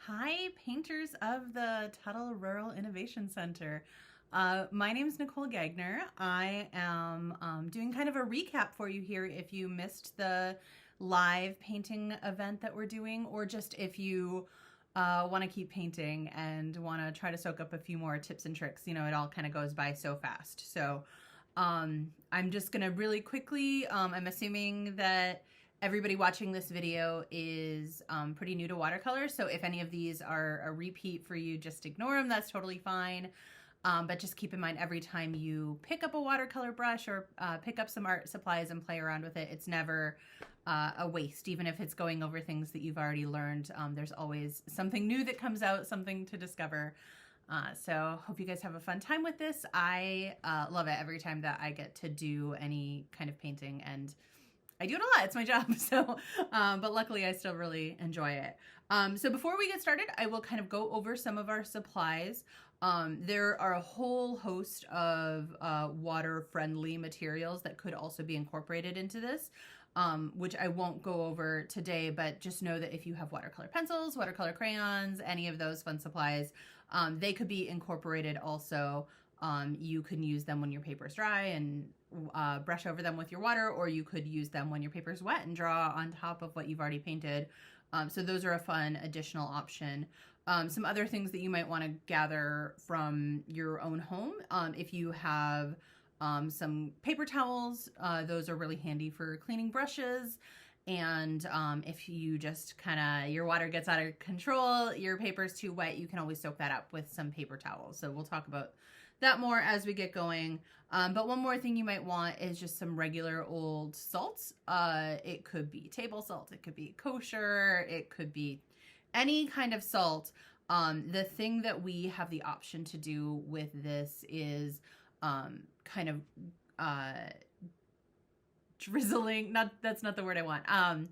Hi, painters of the Tuttle Rural Innovation Center. My name is Nicole Gagner. I am doing kind of a recap for you here if you missed the live painting event that we're doing, or just if you want to keep painting and want to try to soak up a few more tips and tricks. You know, it all kind of goes by so fast. So I'm just going to really quickly, I'm assuming that everybody watching this video is pretty new to watercolor, so if any of these are a repeat for you, just ignore them. That's totally fine. But just keep in mind, every time you pick up a watercolor brush or pick up some art supplies and play around with it, it's never a waste. Even if it's going over things that you've already learned, there's always something new that comes out, something to discover. So hope you guys have a fun time with this. I love it every time that I get to do any kind of painting, and I do it a lot. It's my job. So, but luckily I still really enjoy it. So before we get started, I will kind of go over some of our supplies. There are a whole host of water-friendly materials that could also be incorporated into this, which I won't go over today, but just know that if you have watercolor pencils, watercolor crayons, any of those fun supplies, they could be incorporated also. You can use them when your paper is dry and brush over them with your water, or you could use them when your paper is wet and draw on top of what you've already painted. So those are a fun additional option. Some other things that you might want to gather from your own home. If you have some paper towels, those are really handy for cleaning brushes. And if you just your water gets out of control, your paper's too wet, you can always soak that up with some paper towels. So we'll talk about that more as we get going. But one more thing you might want is just some regular old salts. It could be table salt, it could be kosher, it could be any kind of salt. The thing that we have the option to do with this is drizzling, that's not the word I want.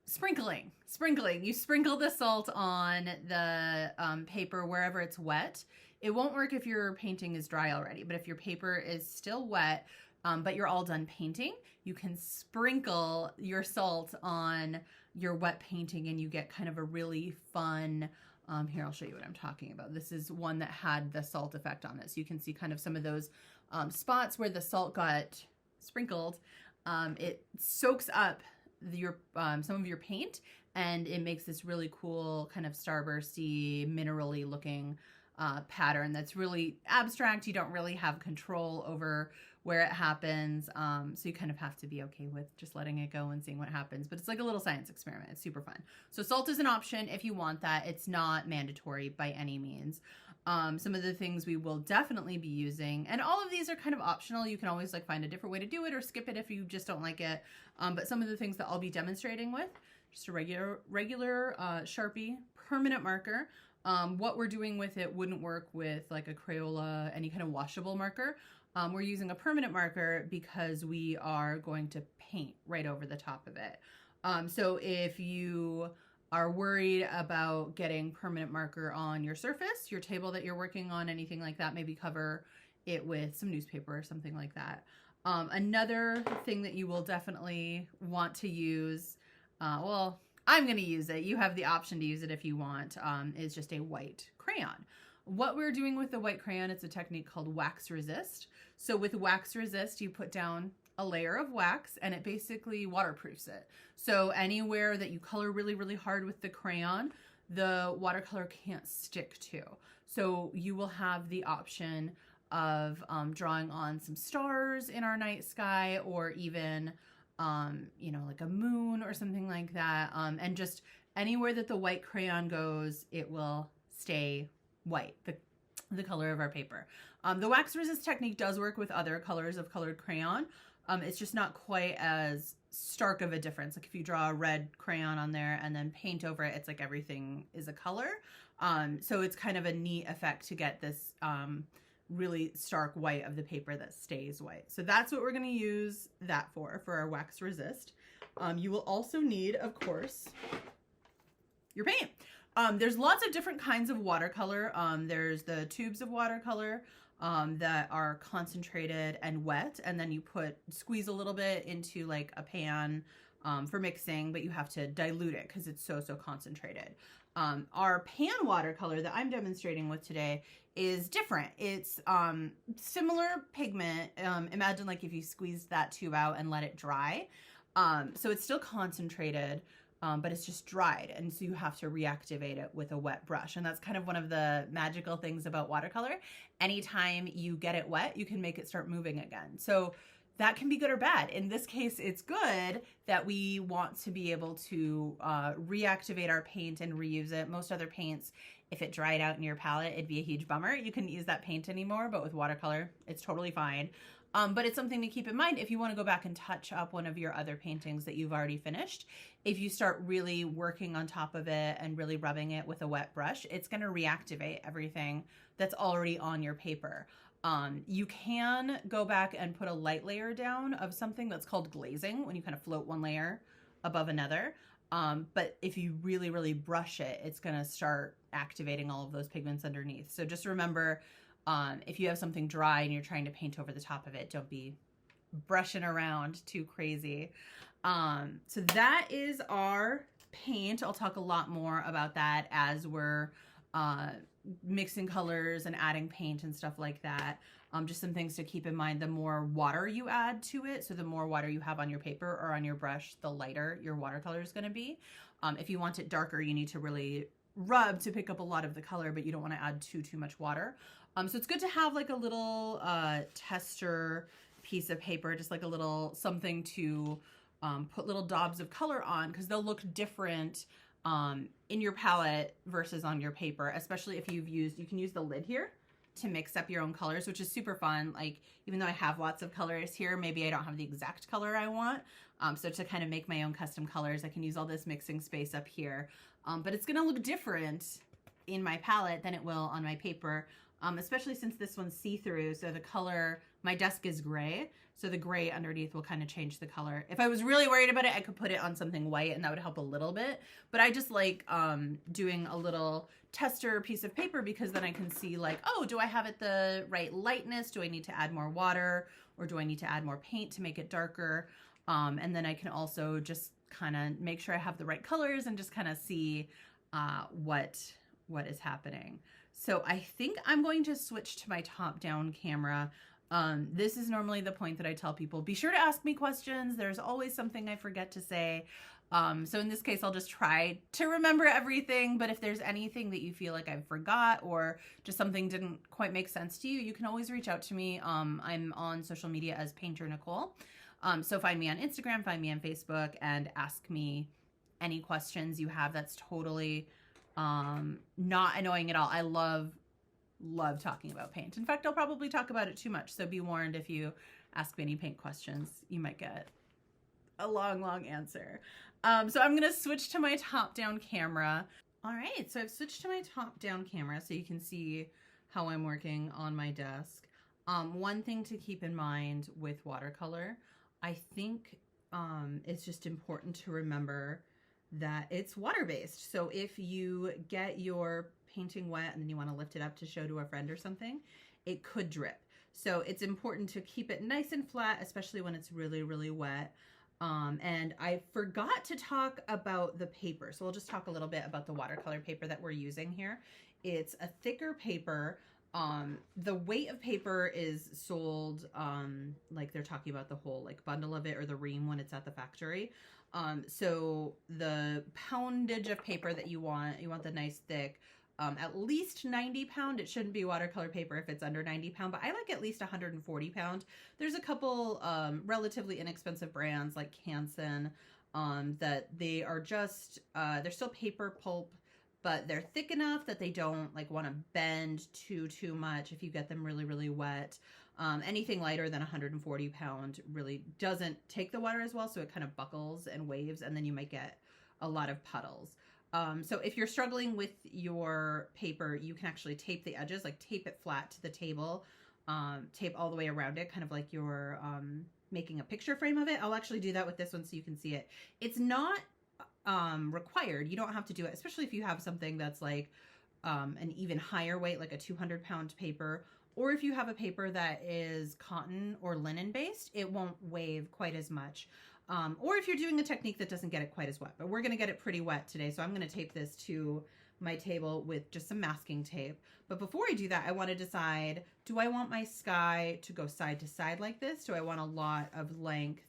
Sprinkling. You sprinkle the salt on the paper wherever it's wet. It won't work if your painting is dry already, but if your paper is still wet, but you're all done painting, you can sprinkle your salt on your wet painting and you get kind of a really fun, here I'll show you what I'm talking about. This is one that had the salt effect on it. So you can see kind of some of those spots where the salt got sprinkled. It soaks up some of your paint, and it makes this really cool kind of starbursty, minerally looking pattern that's really abstract. You don't really have control over where it happens, so you kind of have to be okay with just letting it go and seeing what happens. But it's like a little science experiment. It's super fun. So salt is an option if you want that. It's not mandatory by any means. Some of the things we will definitely be using, and all of these are kind of optional. You can always find a different way to do it or skip it if you just don't like it. But some of the things that I'll be demonstrating with, just a regular Sharpie permanent marker. What we're doing with it wouldn't work with like a Crayola, any kind of washable marker. We're using a permanent marker because we are going to paint right over the top of it. So if you are worried about getting permanent marker on your surface, your table that you're working on, anything like that, maybe cover it with some newspaper or something like that. Another thing that you will definitely want to use, well, I'm going to use it. You have the option to use it if you want, is just a white crayon. What we're doing with the white crayon, it's a technique called wax resist. So with wax resist, you put down a layer of wax and it basically waterproofs it. So anywhere that you color really, really hard with the crayon, the watercolor can't stick to. So you will have the option of drawing on some stars in our night sky, or even like a moon or something like that. And just anywhere that the white crayon goes, it will stay white, the color of our paper. The wax resist technique does work with other colors of colored crayon. It's just not quite as stark of a difference. Like if you draw a red crayon on there and then paint over it, it's like everything is a color. So it's kind of a neat effect to get this really stark white of the paper that stays white. So that's what we're going to use that for our wax resist. You will also need, of course, your paint. There's lots of different kinds of watercolor. There's the tubes of watercolor that are concentrated and wet, and then you squeeze a little bit into like a pan for mixing, but you have to dilute it because it's so concentrated. Our pan watercolor that I'm demonstrating with today is different. It's similar pigment. Imagine like if you squeezed that tube out and let it dry. So it's still concentrated, but it's just dried. And so you have to reactivate it with a wet brush. And that's kind of one of the magical things about watercolor. Anytime you get it wet, you can make it start moving again. So that can be good or bad. In this case, it's good that we want to be able to reactivate our paint and reuse it. Most other paints, if it dried out in your palette, it'd be a huge bummer. You couldn't use that paint anymore, but with watercolor, it's totally fine. But it's something to keep in mind if you want to go back and touch up one of your other paintings that you've already finished. If you start really working on top of it and really rubbing it with a wet brush, it's going to reactivate everything that's already on your paper. You can go back and put a light layer down of something that's called glazing, when you kind of float one layer above another. But if you really, really brush it, it's going to start activating all of those pigments underneath. So just remember, if you have something dry and you're trying to paint over the top of it, don't be brushing around too crazy. So that is our paint. I'll talk a lot more about that as we're mixing colors and adding paint and stuff like that. Just some things to keep in mind. The more water you add to it, so the more water you have on your paper or on your brush, the lighter your watercolor is going to be. If you want it darker, you need to really rub to pick up a lot of the color, but you don't want to add too much water. So it's good to have like a little tester piece of paper, just like a little something to put little daubs of color on, because they'll look different in your palette versus on your paper, especially if you can use the lid here to mix up your own colors, which is super fun. Like, even though I have lots of colors here, maybe I don't have the exact color I want. So to kind of make my own custom colors, I can use all this mixing space up here. But it's gonna look different in my palette than it will on my paper, especially since this one's see-through. So the color, my desk is gray, so the gray underneath will kind of change the color. If I was really worried about it, I could put it on something white and that would help a little bit. But I just like doing a little tester piece of paper, because then I can see like, oh, do I have it the right lightness? Do I need to add more water, or do I need to add more paint to make it darker? And then I can also just kind of make sure I have the right colors and just kind of see what is happening. So I think I'm going to switch to my top-down camera. This is normally the point that I tell people, be sure to ask me questions. There's always something I forget to say. So in this case, I'll just try to remember everything. But if there's anything that you feel like I forgot, or just something didn't quite make sense to you, you can always reach out to me. I'm on social media as Painter Nicole. So find me on Instagram, find me on Facebook, and ask me any questions you have. That's totally not annoying at all. I love talking about paint. In fact, I'll probably talk about it too much. So be warned, if you ask me any paint questions, you might get a long answer. So I'm going to switch to my top-down camera. All right, so I've switched to my top-down camera so you can see how I'm working on my desk. One thing to keep in mind with watercolor, I think it's just important to remember that it's water-based. So if you get your painting wet and then you want to lift it up to show to a friend or something, it could drip. So it's important to keep it nice and flat, especially when it's really, really wet. And I forgot to talk about the paper. So we'll just talk a little bit about the watercolor paper that we're using here. It's a thicker paper. The weight of paper is sold, like they're talking about the whole like bundle of it, or the ream when it's at the factory. So the poundage of paper that you want the nice thick, at least 90 pound. It shouldn't be watercolor paper if it's under 90 pound, but I like at least 140 pound. There's a couple relatively inexpensive brands like Canson that they are just, they're still paper pulp, but they're thick enough that they don't like want to bend too much if you get them really, really wet. Anything lighter than 140 pound really doesn't take the water as well, so it kind of buckles and waves, and then you might get a lot of puddles. So if you're struggling with your paper, you can actually tape the edges, like tape it flat to the table, tape all the way around it, kind of like you're making a picture frame of it. I'll actually do that with this one so you can see it. It's not required. You don't have to do it, especially if you have something that's like an even higher weight, like a 200 pound paper, or if you have a paper that is cotton or linen based, it won't wave quite as much. Or if you're doing a technique that doesn't get it quite as wet, but we're going to get it pretty wet today. So I'm going to tape this to my table with just some masking tape. But before I do that, I want to decide, do I want my sky to go side to side like this? Do I want a lot of length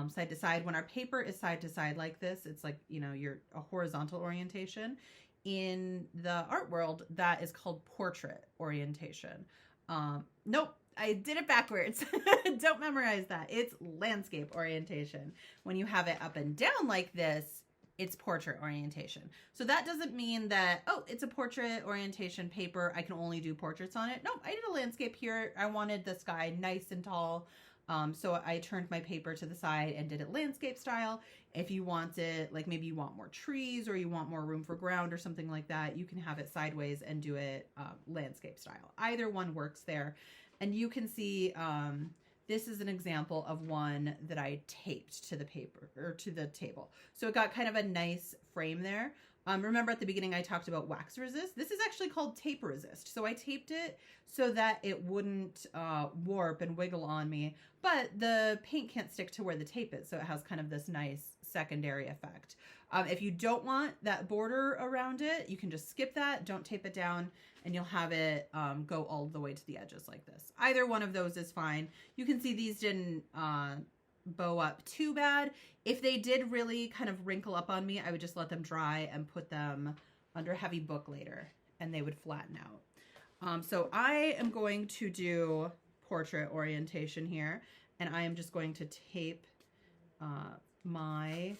side to side? When our paper is side to side like this, it's like, you know, you're a horizontal orientation. In the art world, that is called portrait orientation. Nope, I did it backwards. Don't memorize that. It's landscape orientation. When you have it up and down like this, it's portrait orientation. So that doesn't mean that, oh, it's a portrait orientation paper, I can only do portraits on it. No, I did a landscape here. I wanted the sky nice and tall. So I turned my paper to the side and did it landscape style. If you want it, like maybe you want more trees or you want more room for ground or something like that, you can have it sideways and do it landscape style. Either one works there. And you can see, this is an example of one that I taped to the paper or to the table. So it got kind of a nice frame there. Remember at the beginning I talked about wax resist? This is actually called tape resist. So I taped it so that it wouldn't warp and wiggle on me, but the paint can't stick to where the tape is. So it has kind of this nice secondary effect. If you don't want that border around it, you can just skip that, don't tape it down, and you'll have it go all the way to the edges like this. Either one of those is fine. You can see these didn't bow up too bad. If they did really kind of wrinkle up on me, I would just let them dry and put them under heavy book later, and they would flatten out. So I am going to do portrait orientation here, and I am just going to tape my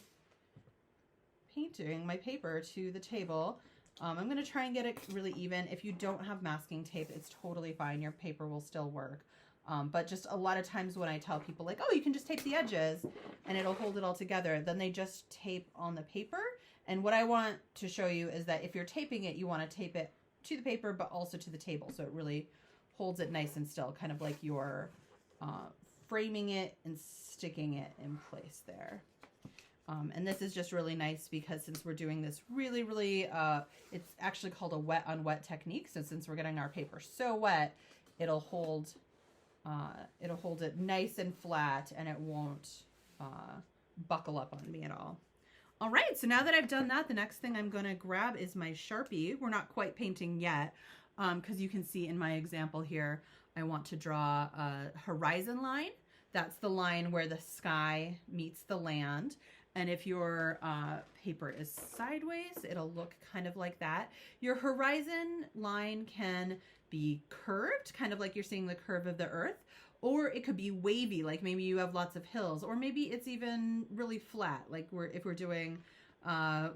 paper to the table. I'm going to try and get it really even. If you don't have masking tape, it's totally fine. Your paper will still work. But just a lot of times when I tell people like, oh, you can just tape the edges and it'll hold it all together, then they just tape on the paper. And what I want to show you is that if you're taping it, you want to tape it to the paper, but also to the table. So it really holds it nice and still, kind of like you're framing it and sticking it in place there. And this is just really nice because since we're doing this really, it's actually called a wet on wet technique. So since we're getting our paper so wet, it'll hold it nice and flat, and it won't buckle up on me at all. All right, so now that I've done that, the next thing I'm going to grab is my Sharpie. We're not quite painting yet because you can see in my example here, I want to draw a horizon line. That's the line where the sky meets the land. And if your paper is sideways, it'll look kind of like that. Your horizon line can be curved, kind of like you're seeing the curve of the earth, or it could be wavy, like maybe you have lots of hills, or maybe it's even really flat, like if we're doing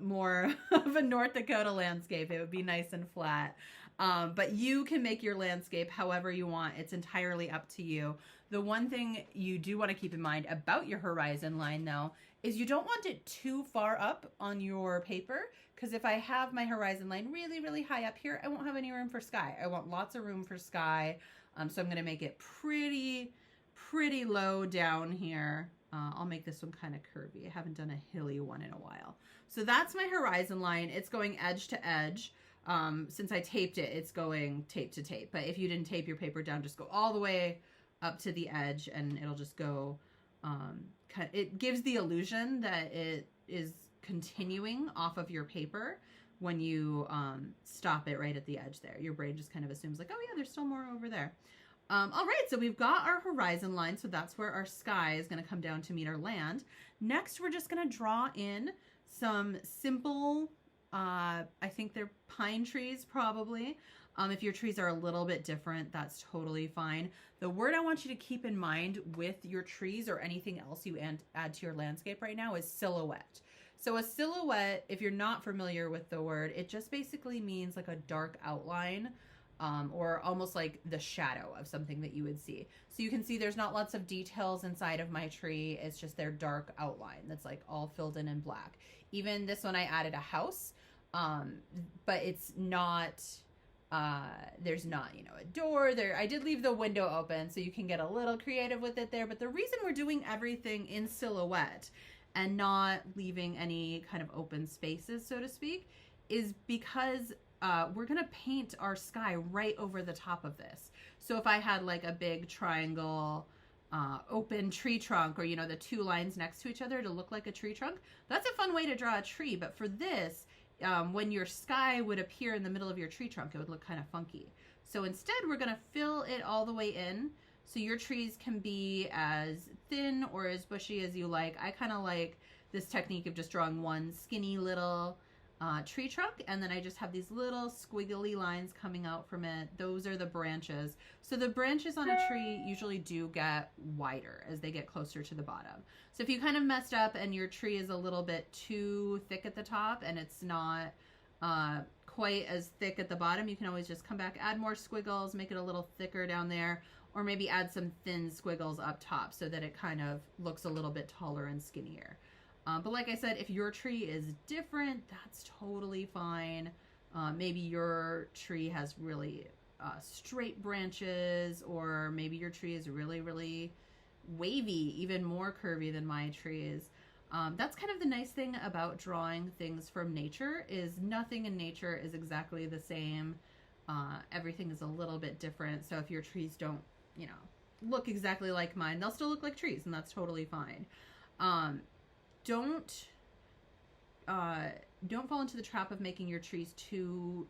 more of a North Dakota landscape, it would be nice and flat. But you can make your landscape however you want. It's entirely up to you. The one thing you do want to keep in mind about your horizon line, though, is you don't want it too far up on your paper, because if I have my horizon line really high up here, I won't have any room for sky. I want lots of room for sky. So I'm going to make it pretty low down here. I'll make this one kind of curvy. I haven't done a hilly one in a while. So that's my horizon line. It's going edge to edge. Since I taped it, it's going tape to tape. But if you didn't tape your paper down, just go all the way up to the edge and it'll just go, it gives the illusion that it is continuing off of your paper when you stop it right at the edge there. Your brain just kind of assumes like, oh yeah, there's still more over there. All right, so we've got our horizon line, so that's where our sky is going to come down to meet our land. Next, we're just going to draw in some simple, I think they're pine trees probably. If your trees are a little bit different, that's totally fine. The word I want you to keep in mind with your trees or anything else you add to your landscape right now is silhouette. So a silhouette, if you're not familiar with the word, it just basically means like a dark outline, or almost like the shadow of something that you would see. So you can see there's not lots of details inside of my tree. It's just their dark outline that's like all filled in black. Even this one I added a house, but it's not, there's not, you know, a door there. I did leave the window open so you can get a little creative with it there. But the reason we're doing everything in silhouette and not leaving any kind of open spaces, so to speak, is because we're gonna paint our sky right over the top of this. So if I had like a big triangle open tree trunk, or you know, the two lines next to each other to look like a tree trunk, that's a fun way to draw a tree. But for this, when your sky would appear in the middle of your tree trunk, it would look kind of funky. So instead, we're going to fill it all the way in. So your trees can be as thin or as bushy as you like. I kind of like this technique of just drawing one skinny little tree trunk, and then I just have these little squiggly lines coming out from it. Those are the branches. So the branches on a tree usually do get wider as they get closer to the bottom. So if you kind of messed up and your tree is a little bit too thick at the top and it's not quite as thick at the bottom, you can always just come back, add more squiggles, make it a little thicker down there, or maybe add some thin squiggles up top so that it kind of looks a little bit taller and skinnier. But like I said, if your tree is different, that's totally fine. Maybe your tree has really straight branches, or maybe your tree is really, really wavy, even more curvy than my tree is. That's kind of the nice thing about drawing things from nature, is nothing in nature is exactly the same. Everything is a little bit different. So if your trees don't, you know, look exactly like mine, they'll still look like trees, and that's totally fine. Don't fall into the trap of making your trees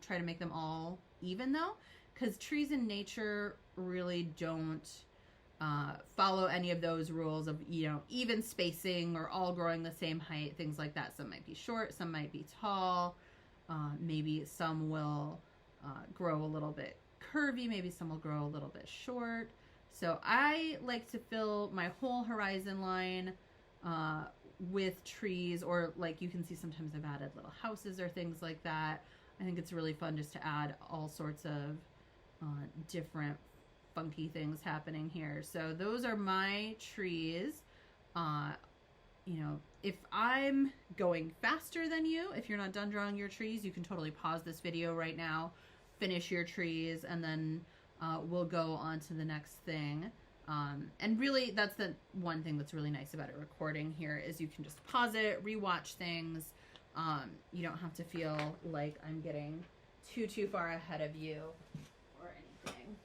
try to make them all even, though, because trees in nature really don't follow any of those rules of, you know, even spacing or all growing the same height, things like that. Some might be short, some might be tall, maybe some will grow a little bit curvy, maybe some will grow a little bit short. So I like to fill my whole horizon line with trees, or like you can see sometimes I've added little houses or things like that. I think it's really fun just to add all sorts of different funky things happening here. So those are my trees. You know, if I'm going faster than you, if you're not done drawing your trees, you can totally pause this video right now, finish your trees, and then we'll go on to the next thing. And really, that's the one thing that's really nice about a recording here, is you can just pause it, rewatch things. You don't have to feel like I'm getting too far ahead of you or anything.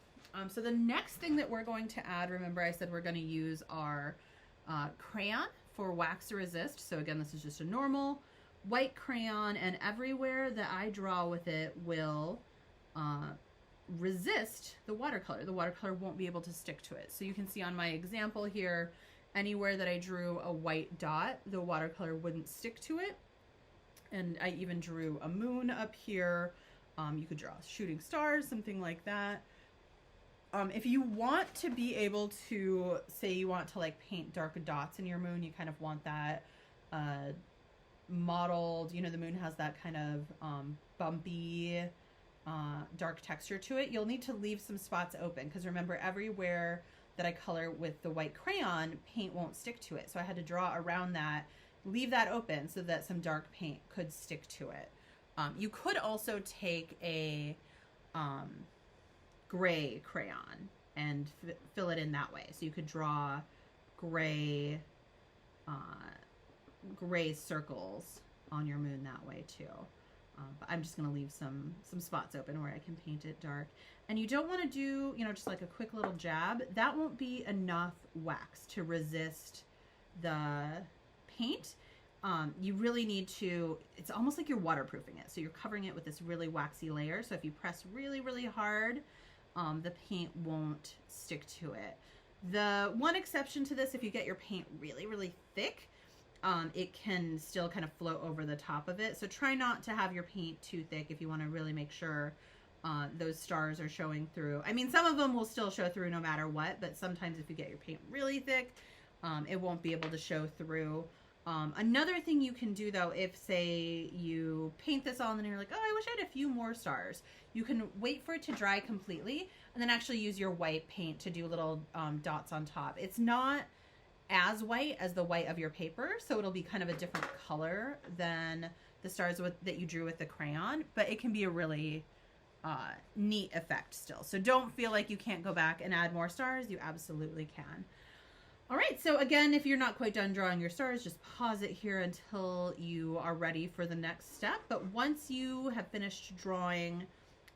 So the next thing that we're going to add, remember I said we're going to use our crayon for wax resist. So again, this is just a normal white crayon, and everywhere that I draw with it will resist the watercolor. The watercolor won't be able to stick to it. So you can see on my example here, anywhere that I drew a white dot, the watercolor wouldn't stick to it. And I even drew a moon up here. You could draw shooting stars, something like that. If you want to be able to, say you want to like paint dark dots in your moon, you kind of want that modeled, you know, the moon has that kind of bumpy, dark texture to it. You'll need to leave some spots open, because remember, everywhere that I color with the white crayon, paint won't stick to it. So I had to draw around that, leave that open so that some dark paint could stick to it. You could also take a gray crayon and fill it in that way. So you could draw gray circles on your moon that way too. But I'm just going to leave some spots open where I can paint it dark. And you don't want to do, you know, just like a quick little jab. That won't be enough wax to resist the paint. You really need to, it's almost like you're waterproofing it. So you're covering it with this really waxy layer. So if you press really, really hard, the paint won't stick to it. The one exception to this, if you get your paint really, really thick, it can still kind of float over the top of it. So try not to have your paint too thick if you want to really make sure those stars are showing through. I mean, some of them will still show through no matter what, but sometimes if you get your paint really thick, it won't be able to show through. Another thing you can do though, if say you paint this on and you're like, oh, I wish I had a few more stars, you can wait for it to dry completely and then actually use your white paint to do little dots on top. It's not as white as the white of your paper, so it'll be kind of a different color than the stars that you drew with the crayon, but it can be a really neat effect still. So don't feel like you can't go back and add more stars. You absolutely can. All right, so again, if you're not quite done drawing your stars, just pause it here until you are ready for the next step. But once you have finished drawing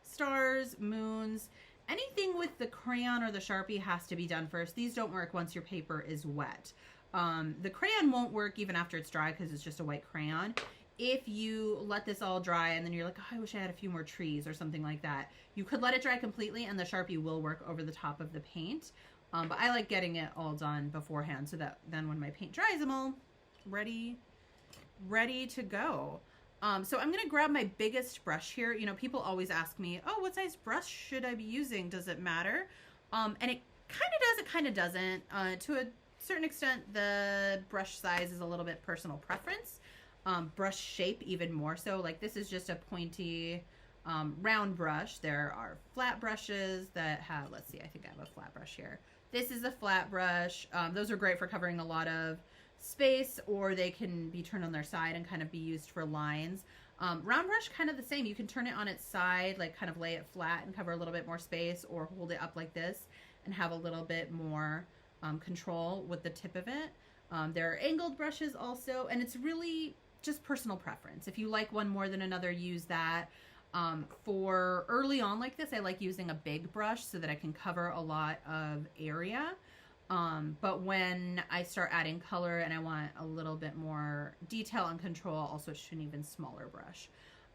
stars, moons, anything with the crayon or the Sharpie has to be done first. These don't work once your paper is wet. The crayon won't work even after it's dry because it's just a white crayon. if you let this all dry and then you're like, oh, I wish I had a few more trees or something like that, you could let it dry completely and the Sharpie will work over the top of the paint. But I like getting it all done beforehand so that then when my paint dries, I'm all ready to go. So I'm gonna grab my biggest brush here. You know, people always ask me, oh, what size brush should I be using? Does it matter? And it kind of does, it kind of doesn't. To a certain extent, the brush size is a little bit personal preference. Brush shape even more so. Like this is just a pointy round brush. There are flat brushes that have, let's see, I think I have a flat brush here. This is a flat brush. Those are great for covering a lot of space, or they can be turned on their side and kind of be used for lines. Round brush, kind of the same. You can turn it on its side, like kind of lay it flat and cover a little bit more space, or hold it up like this and have a little bit more control with the tip of it. There are angled brushes also, and it's really just personal preference. If you like one more than another, use that. For early on like this, I like using a big brush so that I can cover a lot of area. But when I start adding color and I want a little bit more detail and control, I'll switch to an even smaller brush.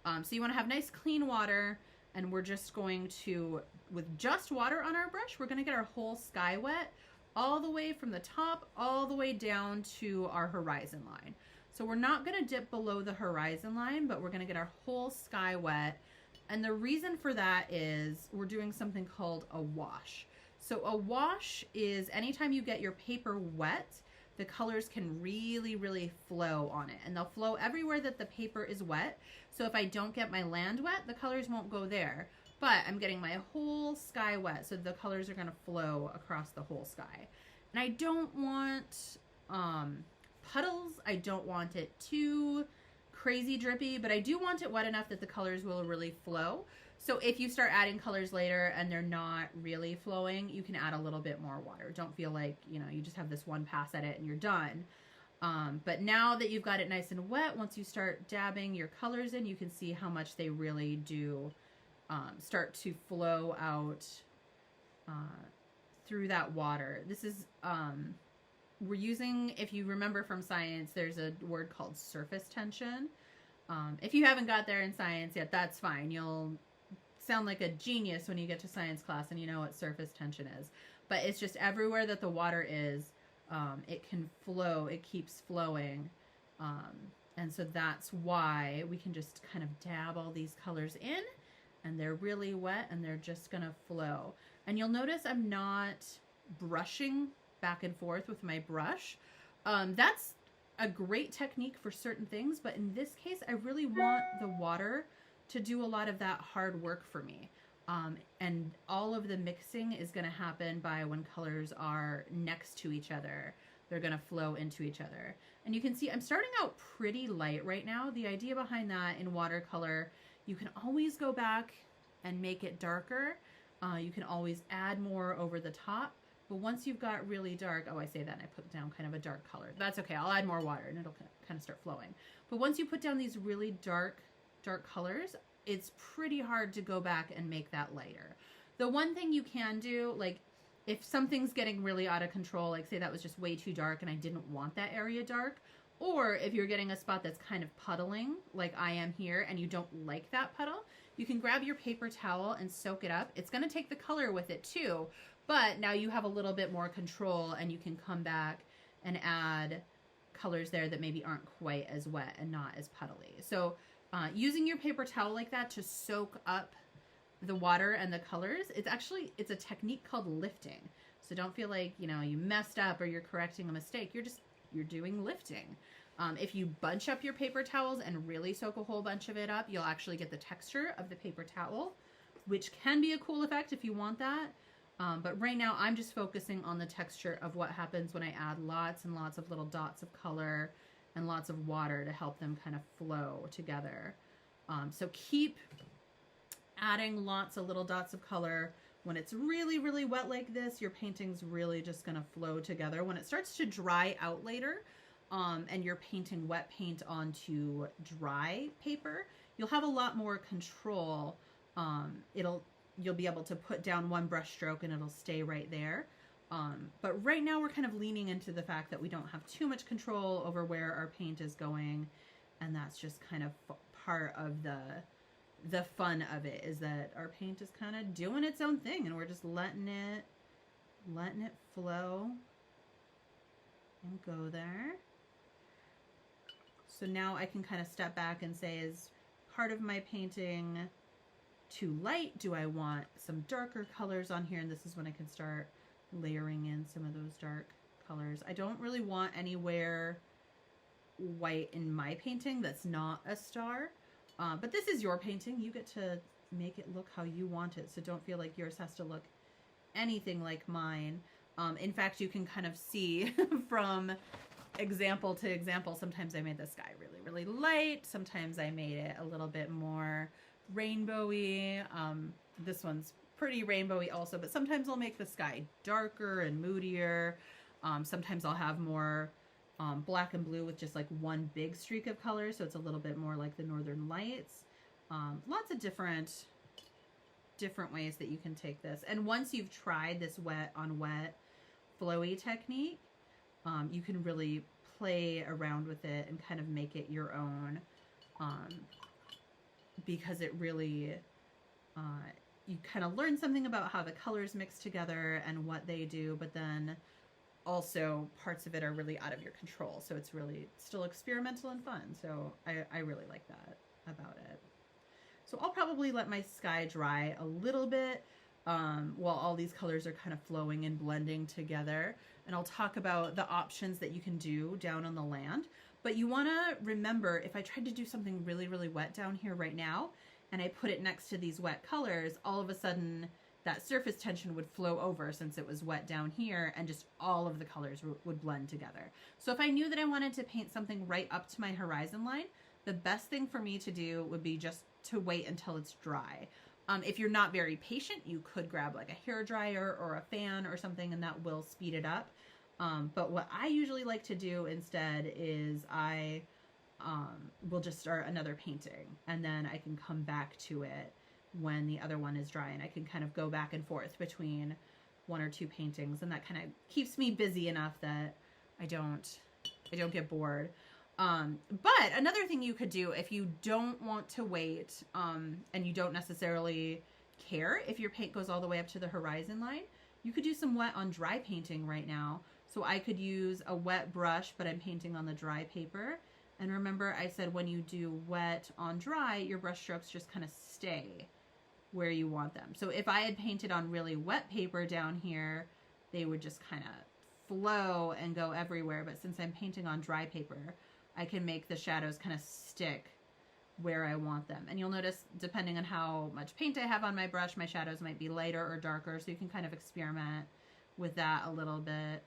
So you want to have nice clean water, and we're just going to, with just water on our brush, we're going to get our whole sky wet all the way from the top all the way down to our horizon line. So we're not going to dip below the horizon line, but we're going to get our whole sky wet. And the reason for that is we're doing something called a wash. So a wash is anytime you get your paper wet, the colors can really, really flow on it. And they'll flow everywhere that the paper is wet. So if I don't get my land wet, the colors won't go there. But I'm getting my whole sky wet, so the colors are going to flow across the whole sky. And I don't want puddles. I don't want it too crazy drippy, but I do want it wet enough that the colors will really flow. So if you start adding colors later and they're not really flowing, you can add a little bit more water. Don't feel like, you know, you just have this one pass at it and you're done. But now that you've got it nice and wet, once you start dabbing your colors in, you can see how much they really do start to flow out through that water. This is, we're using, if you remember from science, there's a word called surface tension. If you haven't got there in science yet, that's fine. You'll sound like a genius when you get to science class and you know what surface tension is. But it's just everywhere that the water is, it can flow, it keeps flowing. And so that's why we can just kind of dab all these colors in, and they're really wet and they're just gonna flow. And you'll notice I'm not brushing back and forth with my brush. That's a great technique for certain things, but in this case, I really want the water to do a lot of that hard work for me. And all of the mixing is gonna happen by when colors are next to each other. They're gonna flow into each other. And you can see I'm starting out pretty light right now. The idea behind that in watercolor, you can always go back and make it darker. You can always add more over the top. But once you've got really dark, oh, I say that and I put down kind of a dark color. That's okay, I'll add more water and it'll kind of start flowing. But once you put down these really dark colors, it's pretty hard to go back and make that lighter. The one thing you can do, like if something's getting really out of control, like say that was just way too dark and I didn't want that area dark, or if you're getting a spot that's kind of puddling, like I am here, and you don't like that puddle, you can grab your paper towel and soak it up. It's gonna take the color with it too, but now you have a little bit more control and you can come back and add colors there that maybe aren't quite as wet and not as puddly. So using your paper towel like that to soak up the water and the colors, it's a technique called lifting. So don't feel like, you know, you messed up or you're correcting a mistake. You're doing lifting. If you bunch up your paper towels and really soak a whole bunch of it up, you'll actually get the texture of the paper towel, which can be a cool effect if you want that. But right now I'm just focusing on the texture of what happens when I add lots and lots of little dots of color and lots of water to help them kind of flow together. So keep adding lots of little dots of color. When it's really, really wet like this, your painting's really just gonna flow together. When it starts to dry out later, and you're painting wet paint onto dry paper, you'll have a lot more control. You'll be able to put down one brush stroke and it'll stay right there. But right now we're kind of leaning into the fact that we don't have too much control over where our paint is going. And that's just kind of part of the fun of it, is that our paint is kind of doing its own thing and we're just letting it flow and go there. So now I can kind of step back and say, is part of my painting too light? Do I want some darker colors on here? And this is when I can start layering in some of those dark colors. I don't really want anywhere white in my painting that's not a star. But this is your painting. You get to make it look how you want it. So don't feel like yours has to look anything like mine. In fact, you can kind of see from example to example, sometimes I made the sky really, really light. Sometimes I made it a little bit more rainbowy. This one's pretty rainbowy also, but sometimes I'll make the sky darker and moodier. Sometimes I'll have more black and blue with just like one big streak of color, so it's a little bit more like the Northern Lights. Lots of different ways that you can take this. And once you've tried this wet on wet flowy technique, you can really play around with it and kind of make it your own, because it really, you kind of learn something about how the colors mix together and what they do, but then also parts of it are really out of your control. So it's really still experimental and fun. So I really like that about it. So I'll probably let my sky dry a little bit while all these colors are kind of flowing and blending together. And I'll talk about the options that you can do down on the land. But you want to remember, if I tried to do something really, really wet down here right now, and I put it next to these wet colors, all of a sudden that surface tension would flow over since it was wet down here, and just all of the colors would blend together. So if I knew that I wanted to paint something right up to my horizon line, the best thing for me to do would be just to wait until it's dry. If you're not very patient, you could grab like a hair dryer or a fan or something, and that will speed it up. But what I usually like to do instead is I will just start another painting, and then I can come back to it when the other one is dry, and I can kind of go back and forth between one or two paintings, and that kind of keeps me busy enough that I don't get bored. But another thing you could do if you don't want to wait, and you don't necessarily care if your paint goes all the way up to the horizon line, you could do some wet on dry painting right now. So I could use a wet brush, but I'm painting on the dry paper. And remember, I said when you do wet on dry, your brush strokes just kind of stay where you want them. So if I had painted on really wet paper down here, they would just kind of flow and go everywhere. But since I'm painting on dry paper, I can make the shadows kind of stick where I want them. And you'll notice, depending on how much paint I have on my brush, my shadows might be lighter or darker. So you can kind of experiment with that a little bit.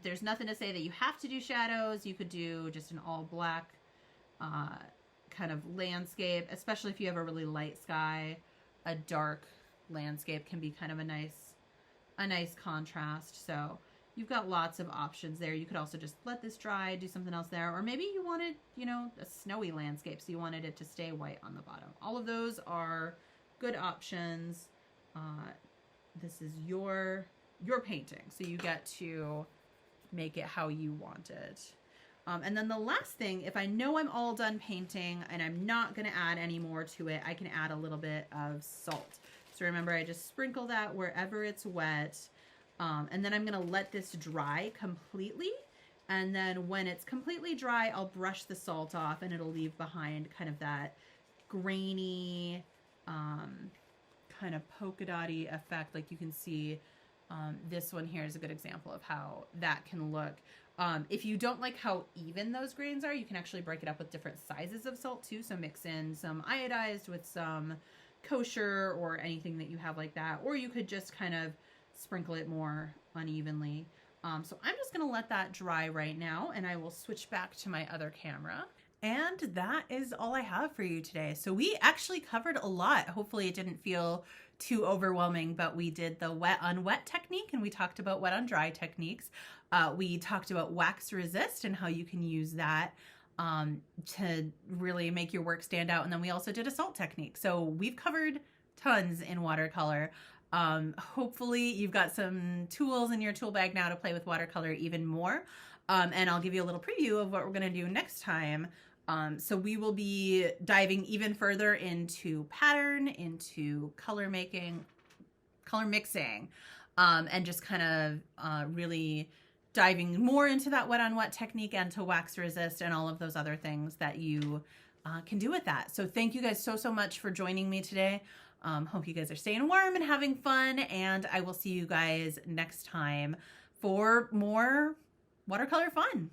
There's nothing to say that you have to do shadows. You could do just an all black kind of landscape, especially if you have a really light sky. A dark landscape can be kind of a nice contrast. So you've got lots of options there. You could also just let this dry, do something else there. Or maybe you wanted, a snowy landscape, so you wanted it to stay white on the bottom. All of those are good options. This is your painting, so you get to make it how you want it. And then the last thing, if I know I'm all done painting and I'm not going to add any more to it, I can add a little bit of salt. So remember, I just sprinkle that wherever it's wet. And then I'm going to let this dry completely. And then when it's completely dry, I'll brush the salt off, and it'll leave behind kind of that grainy, kind of polka dotty effect. Like you can see, this one here is a good example of how that can look. If you don't like how even those grains are, you can actually break it up with different sizes of salt too. So mix in some iodized with some kosher or anything that you have like that. Or you could just kind of sprinkle it more unevenly. So I'm just going to let that dry right now, and I will switch back to my other camera. And that is all I have for you today. So we actually covered a lot. Hopefully it didn't feel too overwhelming, but we did the wet on wet technique, and we talked about wet on dry techniques. We talked about wax resist and how you can use that to really make your work stand out. And then we also did a salt technique. So we've covered tons in watercolor. Hopefully you've got some tools in your tool bag now to play with watercolor even more. And I'll give you a little preview of what we're going to do next time. So we will be diving even further into pattern, into color making, color mixing, and just kind of really diving more into that wet on wet technique and to wax resist and all of those other things that you can do with that. So thank you guys so much for joining me today. Hope you guys are staying warm and having fun, and I will see you guys next time for more watercolor fun.